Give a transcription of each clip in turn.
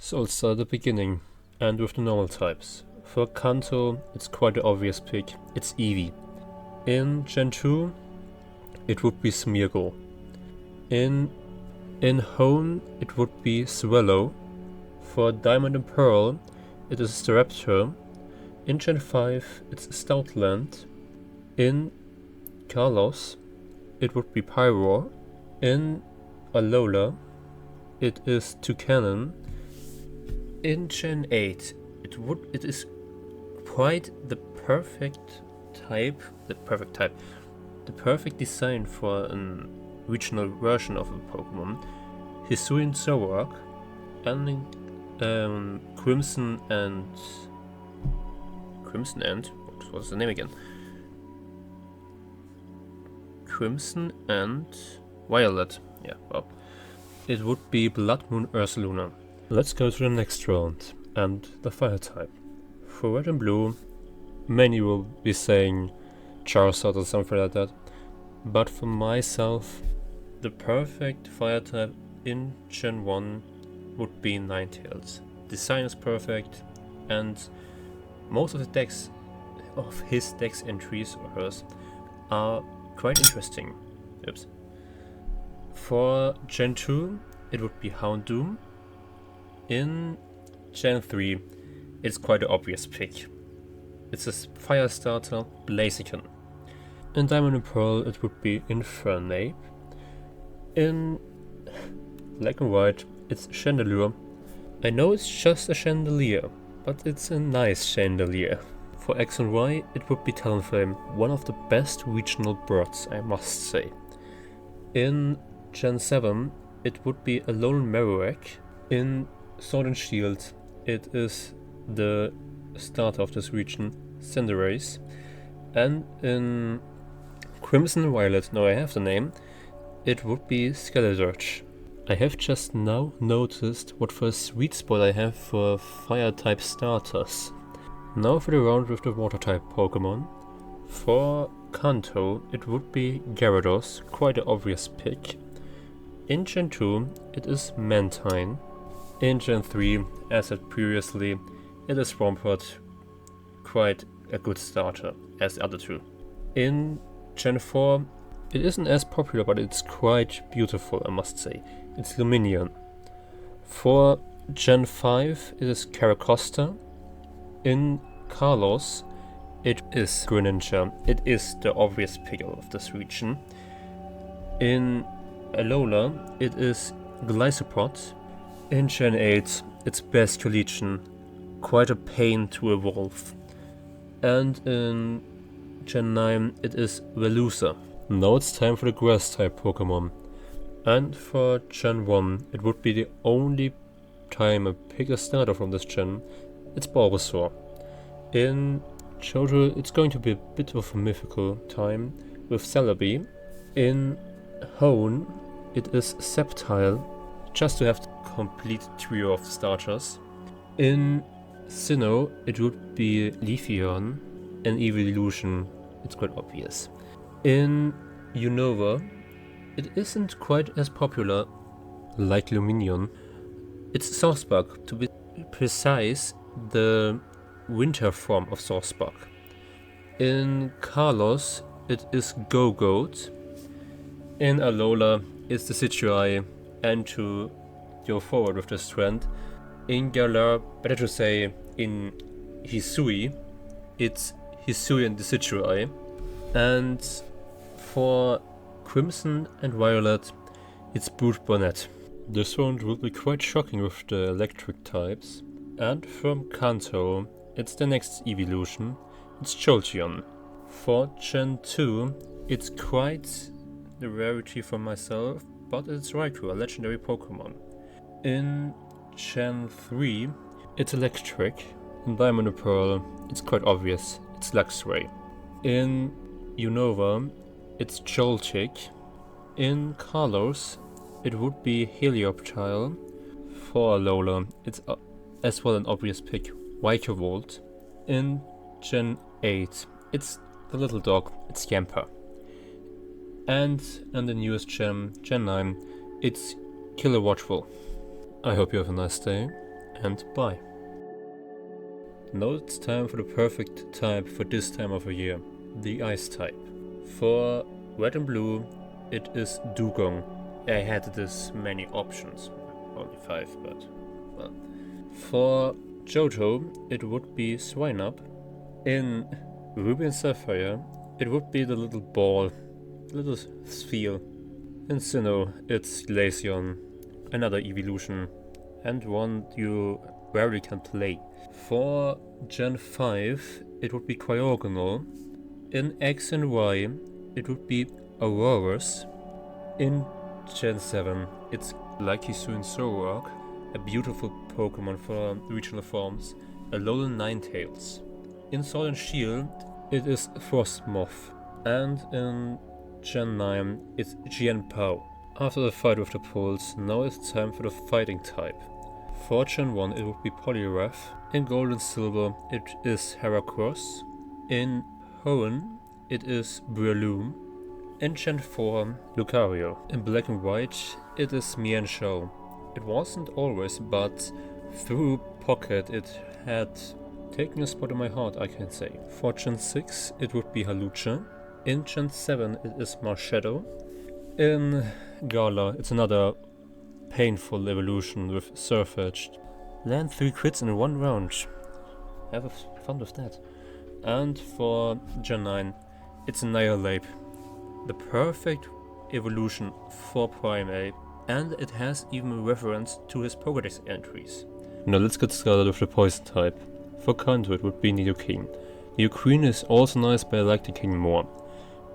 So let's start at the beginning, and with the normal types. For Kanto, it's quite an obvious pick, it's Eevee. In Gen 2, it would be Smeargle. In Hone, it would be Swallow. For Diamond and Pearl, it is Staraptor. In Gen 5, it's Stoutland. In Kalos, it would be Pyroar. In Alola, it is Toucanon. In Gen 8, it is quite the perfect design for a regional version of a Pokemon. Hisuian Zoroark and Crimson and what was the name again? Crimson and Violet. Yeah, well, it would be Blood Moon Ursaluna. Let's go to the next round and the fire type. For Red and Blue, many will be saying Charizard or something like that, but for myself, the perfect fire type in Gen 1 would be Ninetales. Design is perfect, and most of his dex entries or hers are quite interesting. Oops. For Gen 2, it would be Houndoom. In Gen 3, it's quite an obvious pick. It's a fire starter, Blaziken. In Diamond and Pearl, it would be Infernape. In Black and White, it's Chandelure. I know it's just a chandelier, but it's a nice chandelier. For X and Y, it would be Talonflame, one of the best regional birds, I must say. In Gen 7, it would be a lone Marowak. In Sword and Shield, it is the starter of this region, Cinderace. And in Crimson and Violet, now I have the name, it would be Skeledirge. I have just now noticed what for a sweet spot I have for fire type starters. Now for the round with the water type Pokemon. For Kanto, it would be Gyarados, quite an obvious pick. In Gen 2, it is Mantine. In Gen 3, as said previously, it is Swampert, quite a good starter as the other two. In Gen 4, it isn't as popular, but it's quite beautiful, I must say. It's Lumineon. For Gen 5, it is Caracosta. In Kalos, it is Greninja. It is the obvious pick of this region. In Alola, it is Gliscopod. In Gen 8, it's Basculegion. Quite a pain to evolve. And in Gen 9, it is Velusa. Now it's time for the grass type Pokemon. And for Gen 1, it would be the only time I pick a starter from this gen, it's Bulbasaur. In Johto, it's going to be a bit of a mythical time with Celebi. In Hone, it is Sceptile, just to have the complete trio of starters. In Sinnoh, it would be Leafeon. In Evolution, it's quite obvious. In Unova, it isn't quite as popular like Lumineon. It's Saucebuck, to be precise, the winter form of Saucebuck. In Kalos, it is Gogoat. In Alola, it's the Decidueye, and to go forward with this trend, in Galar, better to say in Hisui, it's Hisui and Decidueye. And for Crimson and Violet, it's Brute Bonnet. This round will be quite shocking with the electric types. And from Kanto, it's the next evolution, it's Jolteon. For Gen 2, it's quite the rarity for myself, but it's Raikou, a legendary Pokemon. In Gen 3, it's Electric. In Diamond and Pearl, it's quite obvious, it's Luxray. In Unova, it's Joltik. In Kalos, it would be Helioptile. For Alola, it's as well an obvious pick, Vikavolt. In Gen 8, it's the little dog, it's Yamper. And the newest gem, Gen 9, it's Killer Watchful. I hope you have a nice day, and bye. Now it's time for the perfect type for this time of a year, the Ice type. For Red and Blue, it is Dugong. I had this many options, only 5, but well. For Johto, it would be Swinub. In Ruby and Sapphire, it would be the little ball, little sphere. In Sinnoh, it's Glaceon, another evolution, and one you rarely can play. For Gen 5, it would be Cryogonal. In X and Y, it would be Aurorus. In Gen 7, it's Lycanroc Zoroark, a beautiful Pokemon for regional forms, Alolan Ninetales. In Sword and Shield, it is Frostmoth, and in Gen 9, it's Jianpao. After the fight with the Poles, now it's time for the fighting type. For Gen 1, it would be Poliwrath. In Gold and Silver, it is Heracross. In Hoenn, it is Breloom. In Gen 4, Lucario. In Black and White, it is Mienshao. It wasn't always, but through Pocket it had taken a spot in my heart, I can say. For Gen 6, it would be Halucha. In Gen 7, it is Marshadow. In Gala, it's another painful evolution with Surfetched. Land 3 crits in 1 round. Have fun with that. And for Gen 9, it's Annihilape. The perfect evolution for Primeape, and it has even a reference to his Pokédex entries. Now let's get started with the Poison type. For Kanto, it would be Nidoking. Nidoking is also nice, but I like the King more.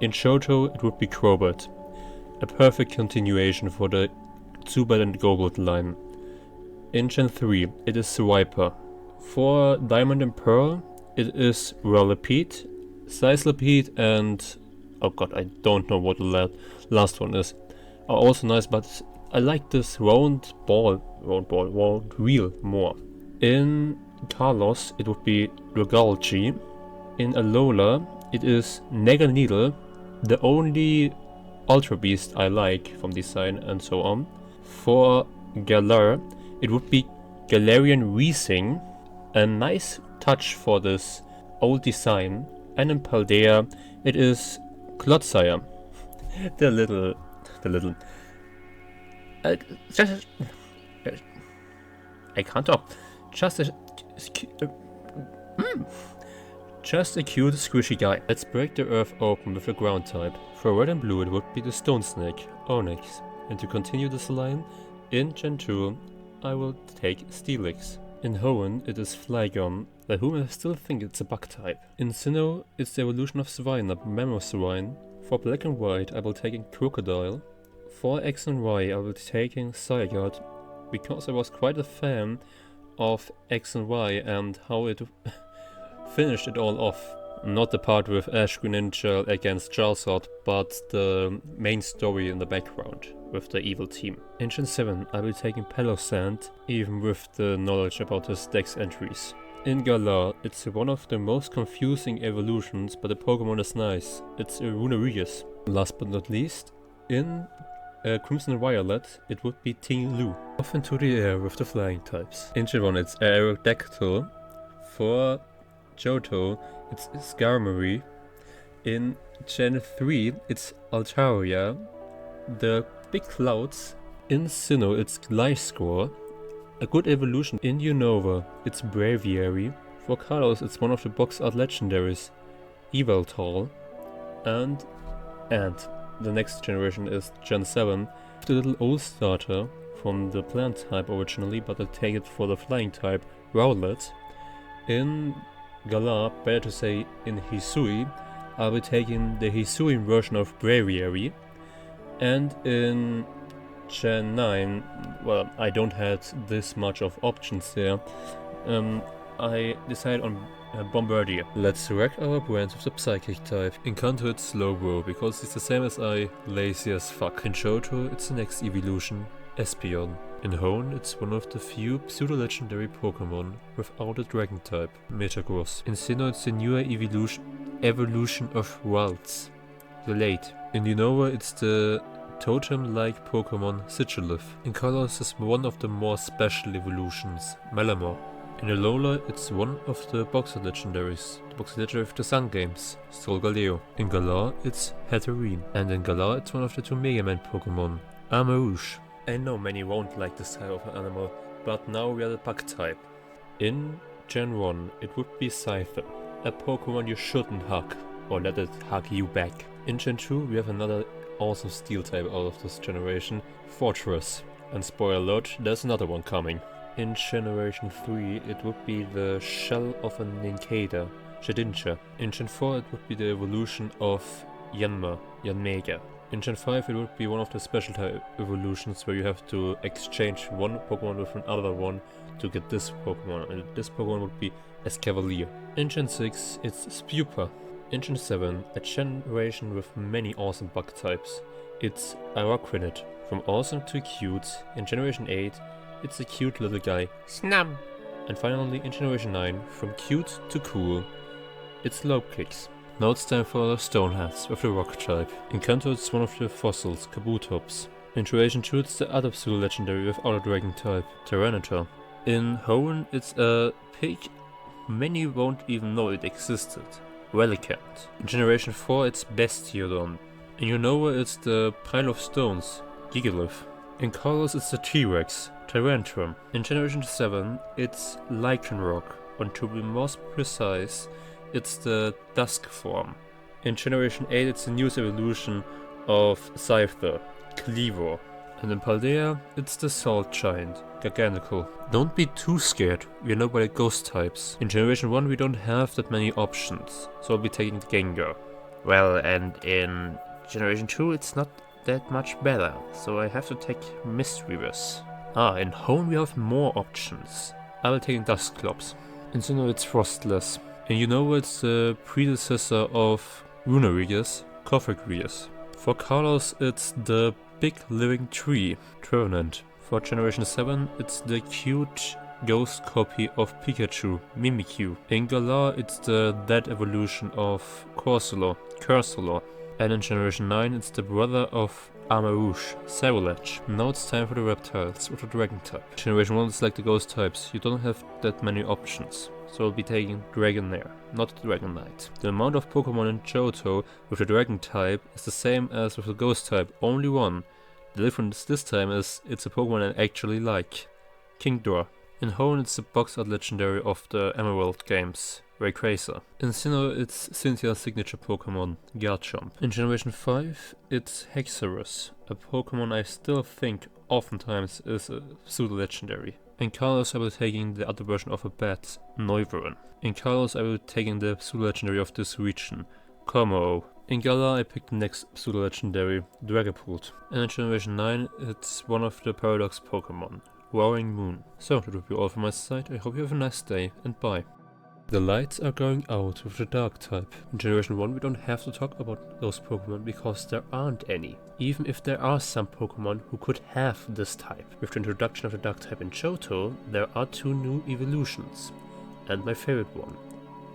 In Johto, it would be Crobat. A perfect continuation for the Zubat and Goblet line. In Gen 3, it is Swiper. For Diamond and Pearl, it is Rowlipede, Sizzlipede, and oh god, I don't know what the last one is. Are also nice, but I like this round wheel more. In Kalos, it would be Regalgi. In Alola, it is Needle, the only Ultra Beast I like from design and so on. For Galar, it would be Galarian Weezing, a nice touch for this old design. And in Paldea, it is Clodsire, the little. I can't talk. Just a cute, squishy guy. Let's break the earth open with the ground type. For Red and Blue, it would be the Stone Snake, Onyx. And to continue this line, in Gen 2, I will take Steelix. In Hoenn, it is Flygon, by whom I still think it's a bug type. In Sinnoh, it's the evolution of Swinub, Mamoswine. For Black and White, I will take Crocodile. For X and Y, I will be taking Zygarde, because I was quite a fan of X and Y and how it finished it all off. Not the part with Ash Greninja against Charizard, but the main story in the background with the evil team. In Gen 7, I will be taking Palossand, even with the knowledge about his Dex entries. In Galar, it's one of the most confusing evolutions, but the Pokemon is nice. It's Runerius. Last but not least, in Crimson and Violet, it would be Ting-Lu. Off into the air with the flying types. In Gen 1, it's Aerodactyl. For Johto, it's Skarmory. In Gen 3, it's Altaria. The big clouds. In Sinnoh, it's Gliscor. A good evolution. In Unova, it's Braviary. For Kalos, it's one of the box art legendaries, Yveltal. And the next generation is Gen 7. The little old starter from the plant type originally, but I take it for the flying type, Rowlet. In Galar, better to say in Hisui, I'll be taking the Hisuian version of Braviary. And in Gen 9, well, I don't have this much of options there. I decided on Bombardier. Let's rack our brains with the Psychic type. In Kanto it's Slowbro, because it's the same as I, lazy as fuck. In Johto it's the next evolution, Espeon. In Hoenn it's one of the few pseudo-legendary Pokemon without a dragon type, Metagross. In Sinnoh it's the newer evolution of Ralts, the late. In Unova it's the totem-like Pokemon Sigilyph. In Kalos is one of the more special evolutions, Malamar. In Alola, it's one of the Boxer legendaries, the Boxer legendary of the Sun games, Solgaleo. In Galar, it's Hatterene, and in Galar, it's one of the two Mega Man Pokemon, Armarouge. I know many won't like this type of animal, but now we are the Bug type. In Gen 1, it would be Scyther, a Pokemon you shouldn't hug, or let it hug you back. In Gen 2, we have another awesome Steel type out of this generation, Fortress. And spoiler alert, there's another one coming. In Generation 3, it would be the shell of a Nincada, Shedinja. In Gen 4, it would be the evolution of Yanmega. In Gen 5, it would be one of the special type evolutions where you have to exchange one Pokemon with another one to get this Pokemon, and this Pokemon would be Escavalier. In Gen 6, it's Spupa. In Gen 7, a generation with many awesome bug types, it's Araquanid. From awesome to cute, in Generation 8, it's a cute little guy, Snum. And finally, in Generation 9, from cute to cool, it's Lopekix. Now it's time for the Stoneheads with the rock type. In Kanto, it's one of the fossils, Kabutops. In Generation 2, it's the other pseudo legendary without a dragon type, Tyranitar. In Hoenn, it's a pig many won't even know it existed, Relicanth. In Generation 4, it's Bastiodon. In Unova, it's the pile of stones, Gigalith. In Kalos, it's the T-Rex, Tyrantrum. In Generation 7, it's Lycanroc, and to be more precise, it's the Dusk form. In Generation 8, it's the newest evolution of Scyther, Cleavor. And in Paldea, it's the Salt Giant, Garganical. Don't be too scared, we are now by the ghost types. In Generation 1, we don't have that many options, so I'll be taking Gengar. Well, and in Generation 2, it's not that much better, so I have to take Mistweavers. In Hoenn we have more options. I will take Dusclops. In Sinnoh it's Frostless. And you know it's the predecessor of Runerigus, Cofagrigus. For Kalos it's the big living tree, Trevenant. For Generation 7 it's the cute ghost copy of Pikachu, Mimikyu. In Galar it's the dead evolution of Cursola. And in Generation 9 it's the brother of Armarouge, Sarilege. Now it's time for the reptiles with the dragon type. Generation 1 is like the ghost types, you don't have that many options. So I'll be taking Dragonair, not Dragonite. The amount of Pokemon in Johto with the dragon type is the same as with the ghost type, only one. The difference this time is it's a Pokemon I actually like. Kingdra. In Hoenn it's the box art legendary of the Emerald games, Rayquaza. In Sinnoh it's Cynthia's signature Pokemon, Garchomp. In Generation 5 it's Hexerus, a Pokemon I still think oftentimes is a pseudo-legendary. In Kalos I will be taking the other version of a bat, Noivern. In Kalos I will be taking the pseudo-legendary of this region, Kommo. In Galar I picked the next pseudo-legendary, Dragapult. And in Generation 9 it's one of the Paradox Pokemon, Roaring Moon. So that would be all from my side, I hope you have a nice day and bye. The lights are going out with the dark type. In Generation 1 we don't have to talk about those Pokemon because there aren't any. Even if there are some Pokemon who could have this type. With the introduction of the dark type in Johto, there are 2 new evolutions. And my favorite one,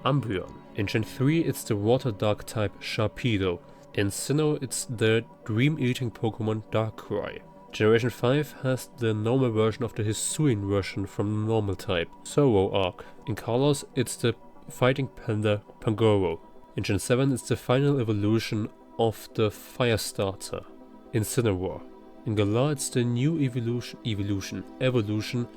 Umbreon. In Gen 3 it's the water dark type Sharpedo. In Sinnoh it's the dream-eating Pokemon Darkrai. Generation 5 has the normal version of the Hisuian version from the normal type, Zoroark. In Kalos it's the fighting panda Pangoro. In Gen 7 it's the final evolution of the Firestarter, Incineroar. In Galar it's the new evolution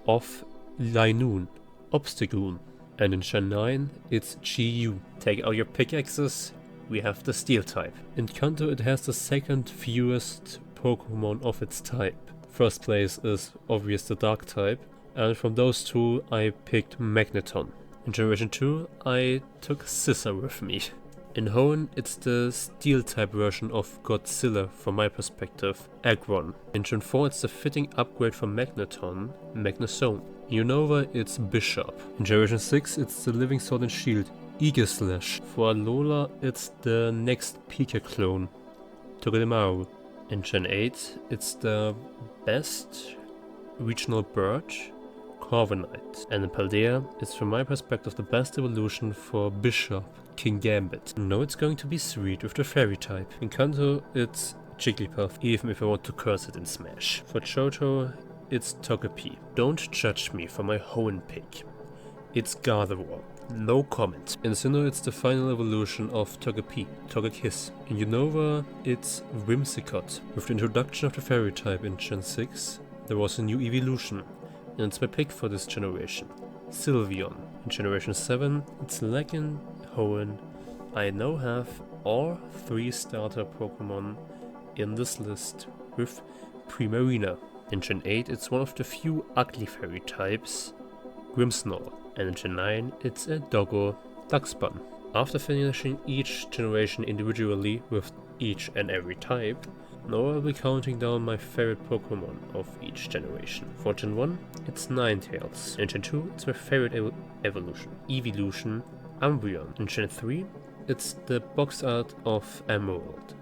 of Linoon, Obstagoon. And in Gen 9 it's GU. Take out your pickaxes, we have the Steel type. In Kanto it has the second fewest Pokemon of its type. First place is obvious the dark type, and from those 2 I picked Magneton. In Generation 2 I took Scissor with me. In Hoenn it's the Steel type version of Godzilla from my perspective, Aggron. In Gen 4 it's the fitting upgrade for Magneton, Magnezone. In Unova it's Bishop. In Generation 6 it's the Living Sword and Shield, Aegislash. For Alola it's the next Pika clone, Togedemaru. In Gen 8 it's the best regional bird, Corviknight. And in Paldea it's from my perspective the best evolution for Bishop, King Gambit. Now it's going to be sweet with the fairy type. In Kanto it's Jigglypuff, even if I want to curse it in Smash. For Johto, it's Togepi. Don't judge me for my Hoenn pick. It's Gardevoir. No comment. In Sinnoh, it's the final evolution of Togepi, Togekiss. In Unova, it's Whimsicott. With the introduction of the fairy type in Gen 6, there was a new evolution, and it's my pick for this generation. Sylveon. In Generation 7, it's Legend, Hoenn. I now have all 3 starter Pokemon in this list with Primarina. In Gen 8, it's one of the few ugly fairy types, Grimmsnarl. And in Gen 9, it's a Doggo Darkspan. After finishing each generation individually with each and every type, now I'll be counting down my favorite Pokemon of each generation. For Gen 1, it's Ninetales. In Gen 2, it's my favorite evolution, Umbreon. In Gen 3, it's the box art of Emerald,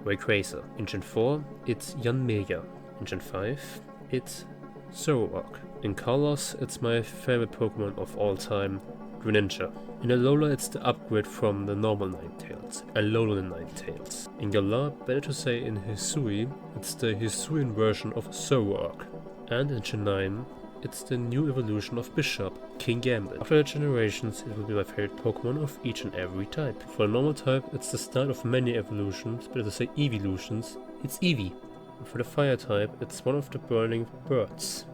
Rayquaza. In Gen 4, it's Yanmega. In Gen 5, it's Zoroark. In Colors, it's my favorite Pokemon of all time, Greninja. In Alola, it's the upgrade from the normal Ninetales, Alolan Ninetales. In Galar, better to say in Hisui, it's the Hisuian version of Zoroark. And in Gen 9, it's the new evolution of Bishop, King Gambit. After the generations, it will be my favorite Pokemon of each and every type. For a normal type, it's the start of many evolutions, better to say evolutions, it's Eevee. For the fire type, it's one of the burning birds.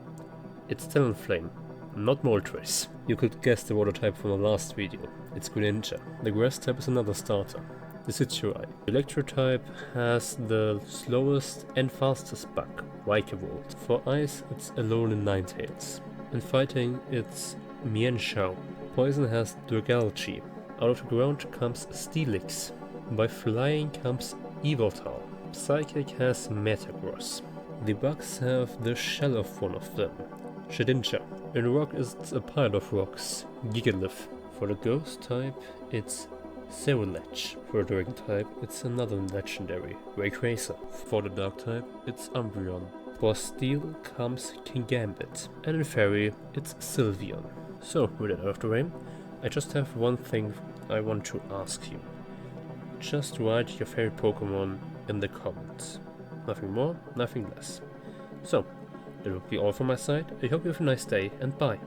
It's Talonflame, not Moltres. You could guess the water type from the last video. It's Greninja. The grass type is another starter. The Situai. The electro type has the slowest and fastest bug, Vikavolt. For ice, it's Alolan Ninetales. In fighting, it's Mienshao. Poison has Durgalgi. Out of the ground comes Steelix. By flying comes Yveltal. Psychic has Metagross. The bugs have the shell of one of them, Shedinja. In rock, it's a pile of rocks, Gigalith. For the ghost type, it's Cerulege. For the dragon type, it's another legendary, Rayquaza. For the dark type, it's Umbreon. For steel comes King Gambit. And in fairy, it's Sylveon. So, with that out of the way, I just have one thing I want to ask you. Just write your favorite Pokemon in the comments. Nothing more, nothing less. So, that will be all from my side. I hope you have a nice day, and bye.